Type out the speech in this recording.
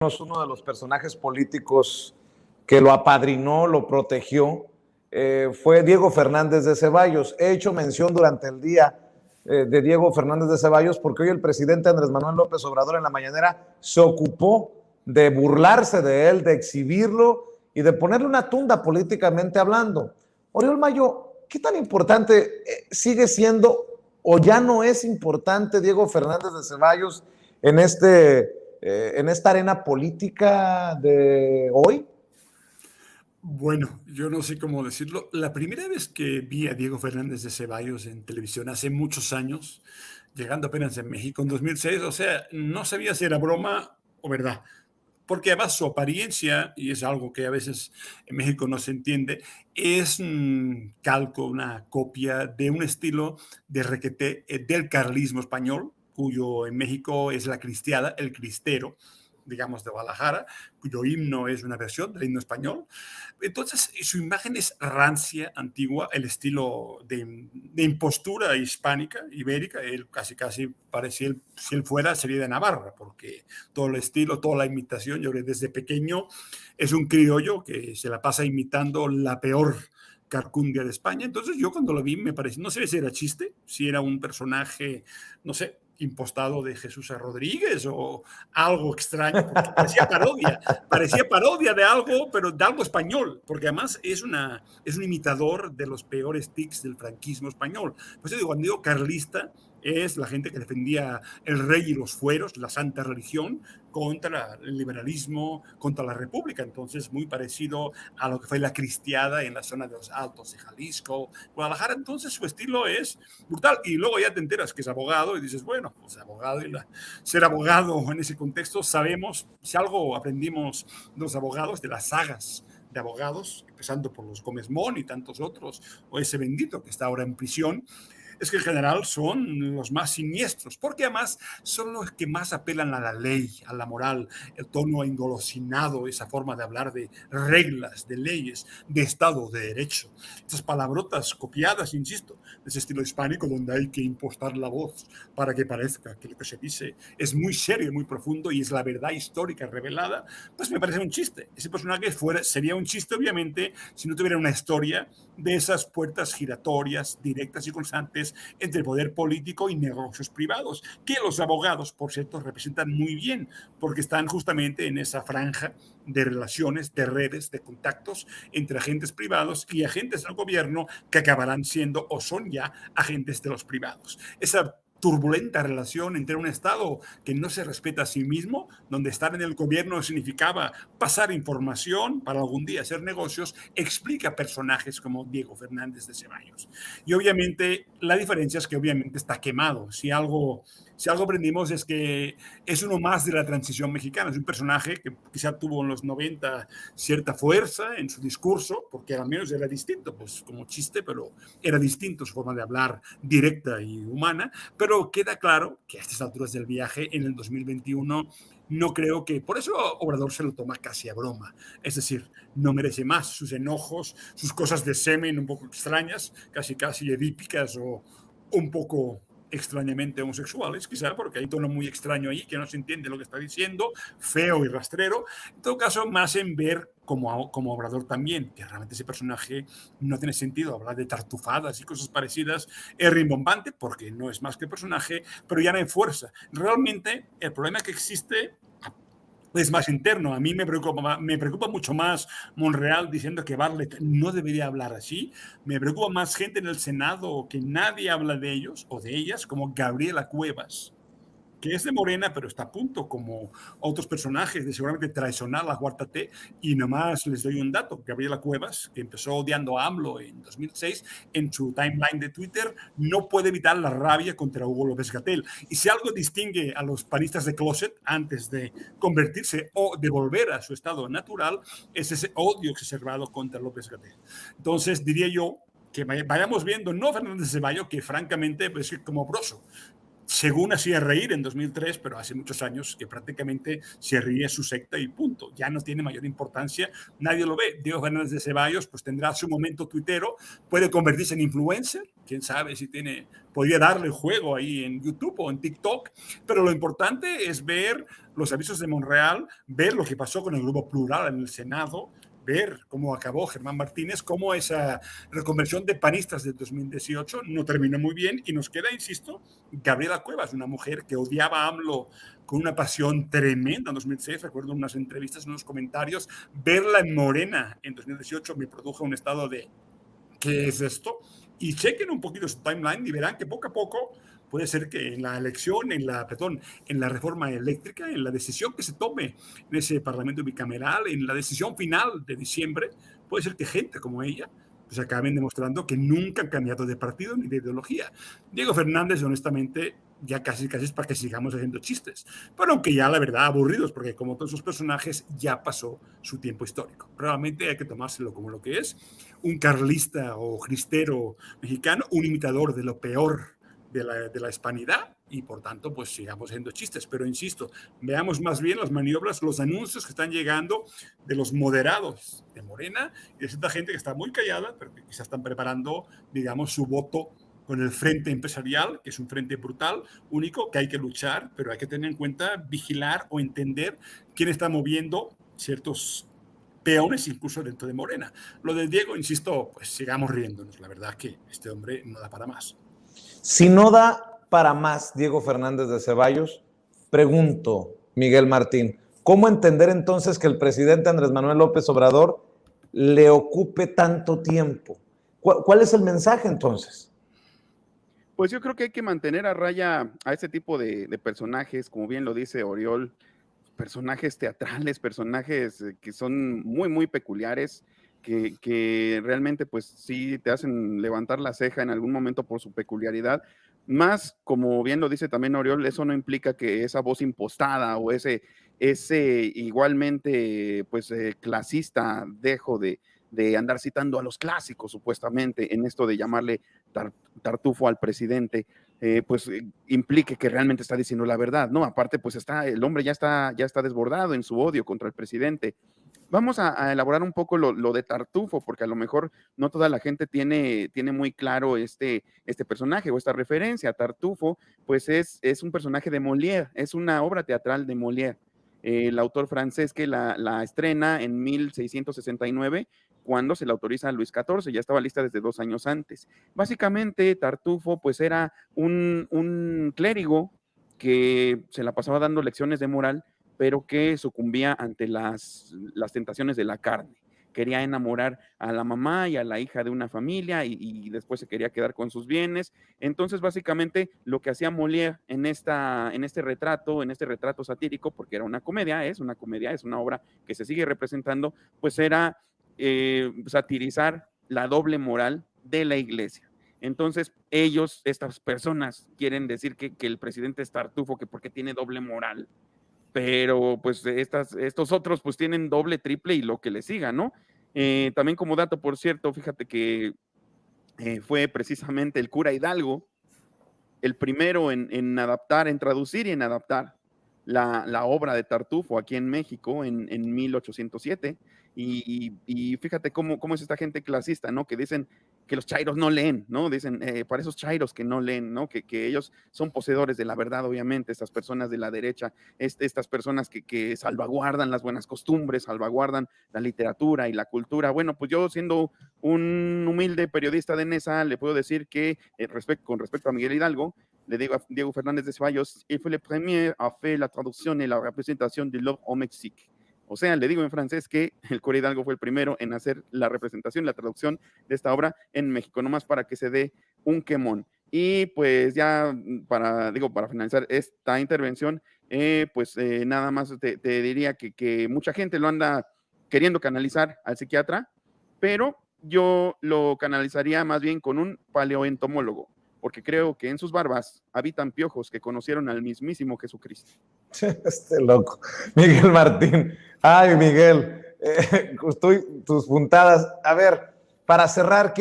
Uno de los personajes políticos que lo apadrinó, lo protegió, fue Diego Fernández de Ceballos. He hecho mención durante el día de Diego Fernández de Ceballos porque hoy el presidente Andrés Manuel López Obrador en la mañanera se ocupó de burlarse de él, de exhibirlo y de ponerle una tunda políticamente hablando. Oriol Mayo, ¿qué tan importante sigue siendo o ya no es importante Diego Fernández de Ceballos en esta arena política de hoy? Bueno, yo no sé cómo decirlo. La primera vez que vi a Diego Fernández de Ceballos en televisión hace muchos años, llegando apenas en México en 2006, o sea, no sabía si era broma o verdad, porque además su apariencia, y es algo que a veces en México no se entiende, es un calco, una copia de un estilo de requeté del carlismo español, cuyo en México es la cristiada, el cristero, digamos, de Guadalajara, cuyo himno es una versión del himno español. Entonces, su imagen es rancia, antigua, el estilo de impostura hispánica, ibérica. Él casi parecía, si él fuera, sería de Navarra, porque todo el estilo, toda la imitación, yo creo que desde pequeño es un criollo que se la pasa imitando la peor carcundia de España. Entonces, yo cuando lo vi me pareció, no sé si era chiste, si era un personaje, no sé, impostado de Jesús Rodríguez o algo extraño, porque parecía parodia de algo, pero de algo español, porque además es un imitador de los peores tics del franquismo español. Pues yo digo, cuando digo carlista, es la gente que defendía el rey y los fueros, la santa religión, contra el liberalismo, contra la república. Entonces, muy parecido a lo que fue la cristiada en la zona de los Altos de Jalisco, Guadalajara. Entonces, su estilo es brutal. Y luego ya te enteras que es abogado y dices, bueno, pues abogado y ser abogado en ese contexto, sabemos, si algo aprendimos de los abogados, de las sagas de abogados, empezando por los Gómez Mon y tantos otros, o ese bendito que está ahora en prisión, es que en general son los más siniestros, porque además son los que más apelan a la ley, a la moral, el tono engolosinado, esa forma de hablar de reglas, de leyes, de Estado de Derecho. Esas palabrotas copiadas, insisto, de ese estilo hispánico donde hay que impostar la voz para que parezca que lo que se dice es muy serio y muy profundo y es la verdad histórica revelada, pues me parece un chiste. Ese personaje sería un chiste, obviamente, si no tuviera una historia de esas puertas giratorias, directas y constantes entre poder político y negocios privados, que los abogados, por cierto, representan muy bien, porque están justamente en esa franja de relaciones, de redes, de contactos entre agentes privados y agentes del gobierno que acabarán siendo o son ya agentes de los privados. Esa turbulenta relación entre un Estado que no se respeta a sí mismo, donde estar en el gobierno significaba pasar información para algún día hacer negocios, explica personajes como Diego Fernández de Ceballos. Y obviamente la diferencia es que obviamente está quemado. Si algo aprendimos es que es uno más de la transición mexicana, es un personaje que quizá tuvo en los 90 cierta fuerza en su discurso, porque al menos era distinto, pues como chiste, pero era distinto su forma de hablar directa y humana, pero queda claro que a estas alturas del viaje, en el 2021, no creo que, por eso Obrador se lo toma casi a broma, es decir, no merece más sus enojos, sus cosas de semen un poco extrañas, casi edípicas o un poco extrañamente homosexuales, quizá porque hay tono muy extraño ahí que no se entiende lo que está diciendo, feo y rastrero. En todo caso, más en ver como Obrador también, que realmente ese personaje no tiene sentido hablar de tartufadas y cosas parecidas, es rimbombante porque no es más que personaje, pero ya no hay fuerza. Realmente el problema que existe es más interno. A mí me preocupa mucho más Monreal diciendo que Bartlett no debería hablar así. Me preocupa más gente en el Senado que nadie habla de ellos o de ellas, como Gabriela Cuevas, que es de Morena, pero está a punto, como otros personajes, de seguramente traicionar la cuarta T. Y nomás les doy un dato: Gabriela Cuevas, que empezó odiando a AMLO en 2006, en su timeline de Twitter, no puede evitar la rabia contra Hugo López-Gatell. Y si algo distingue a los panistas de closet antes de convertirse o de volver a su estado natural, es ese odio exacerbado contra López-Gatell. Entonces, diría yo que vayamos viendo, no Fernández Ceballos, que francamente pues, es como Broso, según hacía reír en 2003, pero hace muchos años que prácticamente se ríe su secta y punto. Ya no tiene mayor importancia, nadie lo ve. Diego Fernández de Ceballos pues tendrá su momento tuitero, puede convertirse en influencer, quién sabe si podría darle juego ahí en YouTube o en TikTok, pero lo importante es ver los avisos de Monreal, ver lo que pasó con el Grupo Plural en el Senado, ver cómo acabó Germán Martínez, cómo esa reconversión de panistas del 2018 no terminó muy bien y nos queda, insisto, Gabriela Cuevas, una mujer que odiaba a AMLO con una pasión tremenda en 2006, recuerdo unas entrevistas, unos comentarios, verla en Morena en 2018 me produjo un estado de ¿qué es esto? Y chequen un poquito su timeline y verán que poco a poco puede ser que en la elección, en la reforma eléctrica, en la decisión que se tome en ese Parlamento bicameral, en la decisión final de diciembre, puede ser que gente como ella pues acaben demostrando que nunca han cambiado de partido ni de ideología. Diego Fernández, honestamente, ya casi es para que sigamos haciendo chistes, pero aunque ya la verdad aburridos, porque como todos esos personajes ya pasó su tiempo histórico. Realmente hay que tomárselo como lo que es, un carlista o cristero mexicano, un imitador de lo peor de la hispanidad y por tanto pues sigamos haciendo chistes, pero insisto, veamos más bien las maniobras, los anuncios que están llegando de los moderados de Morena y de cierta gente que está muy callada, pero que quizás están preparando, digamos, su voto con el frente empresarial, que es un frente brutal, único, que hay que luchar, pero hay que tener en cuenta, vigilar o entender quién está moviendo ciertos peones incluso dentro de Morena. Lo de Diego, insisto, pues sigamos riéndonos. La verdad que este hombre no da para más. Si no da para más Diego Fernández de Ceballos, pregunto, Miguel Martín, ¿cómo entender entonces que el presidente Andrés Manuel López Obrador le ocupe tanto tiempo? ¿Cuál es el mensaje entonces? Pues yo creo que hay que mantener a raya a este tipo de personajes, como bien lo dice Oriol, personajes teatrales, personajes que son muy, muy peculiares, que realmente pues sí te hacen levantar la ceja en algún momento por su peculiaridad. Más, como bien lo dice también Oriol, eso no implica que esa voz impostada o ese igualmente pues clasista dejo de andar citando a los clásicos supuestamente en esto de llamarle tartufo al presidente, implique que realmente está diciendo la verdad, ¿no? Aparte, pues el hombre ya está desbordado en su odio contra el presidente. Vamos a elaborar un poco lo de Tartufo, porque a lo mejor no toda la gente tiene muy claro este personaje o esta referencia. Tartufo, pues es un personaje de Molière, es una obra teatral de Molière. El autor francés que la estrena en 1669, cuando se la autoriza a Luis XIV, ya estaba lista desde 2 años antes. Básicamente, Tartufo, pues era un clérigo que se la pasaba dando lecciones de moral, pero que sucumbía ante las tentaciones de la carne. Quería enamorar a la mamá y a la hija de una familia y después se quería quedar con sus bienes. Entonces, básicamente, lo que hacía Molière en este retrato satírico, porque era una comedia, es una obra que se sigue representando, pues era satirizar la doble moral de la iglesia. Entonces, estas personas, quieren decir que el presidente es tartufo, que porque tiene doble moral, pero pues estos otros pues tienen doble, triple y lo que le siga, ¿no? También como dato, por cierto, fíjate que fue precisamente el cura Hidalgo el primero en adaptar, en traducir y en adaptar la obra de Tartufo aquí en México en 1807. Y fíjate cómo es esta gente clasista, ¿no? Que dicen que los chairos no leen, ¿no? Dicen, para esos chairos que no leen, ¿no? Que ellos son poseedores de la verdad, obviamente, estas personas de la derecha, estas personas que salvaguardan las buenas costumbres, salvaguardan la literatura y la cultura. Bueno, pues yo siendo un humilde periodista de Nesa, le puedo decir que con respecto a Miguel Hidalgo, le digo a Diego Fernández de Ceballos, il fue le premier a faire la traducción y la representación de l'homme au Mexique. O sea, le digo en francés que el cura Hidalgo fue el primero en hacer la representación, la traducción de esta obra en México, nomás para que se dé un quemón. Y pues ya para finalizar esta intervención, nada más te diría que mucha gente lo anda queriendo canalizar al psiquiatra, pero yo lo canalizaría más bien con un paleoentomólogo, porque creo que en sus barbas habitan piojos que conocieron al mismísimo Jesucristo. Este loco. Miguel Martín. Ay, Miguel, tus puntadas. A ver, para cerrar,